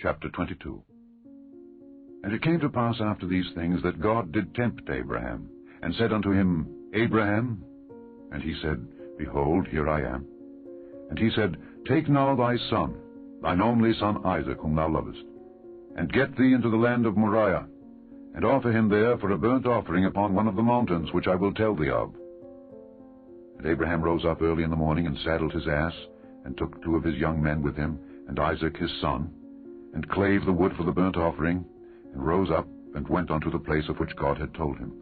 Chapter 22. And it came to pass after these things that God did tempt Abraham, and said unto him, Abraham. And he said, Behold, here I am. And he said, Take now thy son, thine only son Isaac, whom thou lovest, and get thee into the land of Moriah, and offer him there for a burnt offering upon one of the mountains which I will tell thee of. And Abraham rose up early in the morning, and saddled his ass, and took 2 of his young men with him, and Isaac his son, and clave the wood for the burnt offering, and rose up, and went unto the place of which God had told him.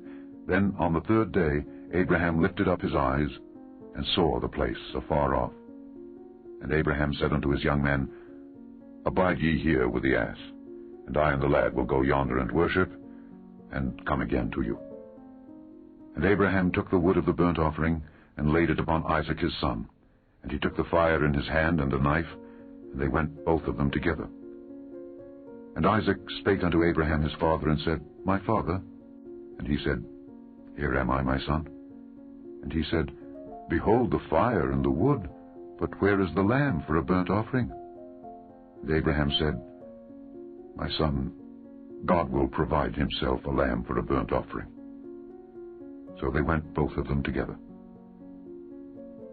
Then on the 3rd day Abraham lifted up his eyes, and saw the place afar off. And Abraham said unto his young men, Abide ye here with the ass, and I and the lad will go yonder and worship, and come again to you. And Abraham took the wood of the burnt offering, and laid it upon Isaac his son. And he took the fire in his hand and a knife, and they went both of them together. And Isaac spake unto Abraham his father, and said, My father? And he said, Here am I, my son. And he said, Behold the fire and the wood, but where is the lamb for a burnt offering? And Abraham said, My son, God will provide himself a lamb for a burnt offering. So they went both of them together.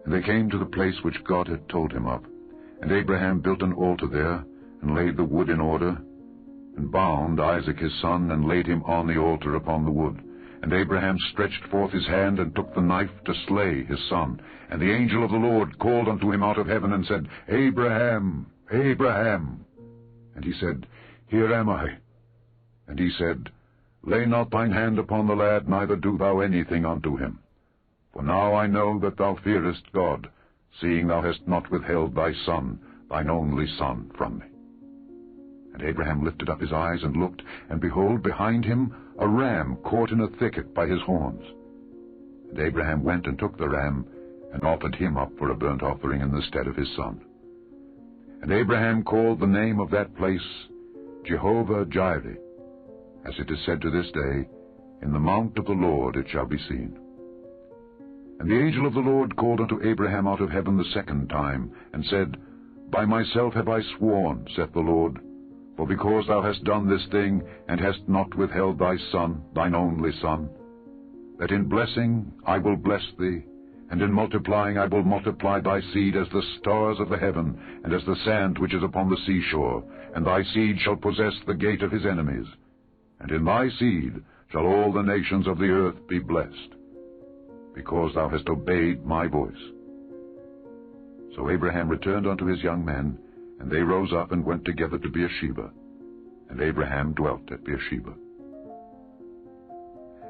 And they came to the place which God had told him of. And Abraham built an altar there, and laid the wood in order, and bound Isaac his son, and laid him on the altar upon the wood. And Abraham stretched forth his hand, and took the knife to slay his son. And the angel of the Lord called unto him out of heaven, and said, Abraham, Abraham. And he said, Here am I. And he said, Lay not thine hand upon the lad, neither do thou anything unto him. For now I know that thou fearest God, seeing thou hast not withheld thy son, thine only son, from me. And Abraham lifted up his eyes and looked, and behold, behind him a ram caught in a thicket by his horns. And Abraham went and took the ram, and offered him up for a burnt offering in the stead of his son. And Abraham called the name of that place Jehovah-Jireh, as it is said to this day, In the mount of the Lord it shall be seen. And the angel of the Lord called unto Abraham out of heaven the 2nd time, and said, By myself have I sworn, saith the Lord, for because thou hast done this thing, and hast not withheld thy son, thine only son, that in blessing I will bless thee, and in multiplying I will multiply thy seed as the stars of the heaven, and as the sand which is upon the seashore, and thy seed shall possess the gate of his enemies. And in thy seed shall all the nations of the earth be blessed, because thou hast obeyed my voice. So Abraham returned unto his young men, and they rose up and went together to Beersheba. And Abraham dwelt at Beersheba.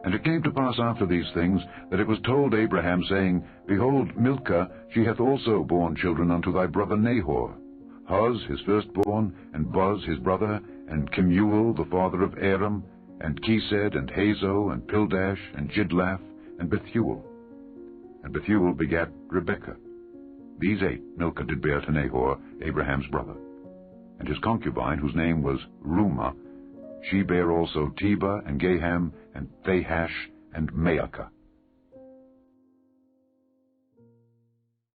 And it came to pass after these things, that it was told Abraham, saying, Behold, Milcah, she hath also borne children unto thy brother Nahor, Huz his firstborn, and Buz his brother, and Kemuel the father of Aram, and Chesed, and Hazo, and Pildash, and Jidlaph, and Bethuel. And Bethuel begat Rebekah. These 8 Milcah did bear to Nahor, Abraham's brother. And his concubine, whose name was Reumah, she bare also Tebah, and Gaham, and Thahash, and Maacah.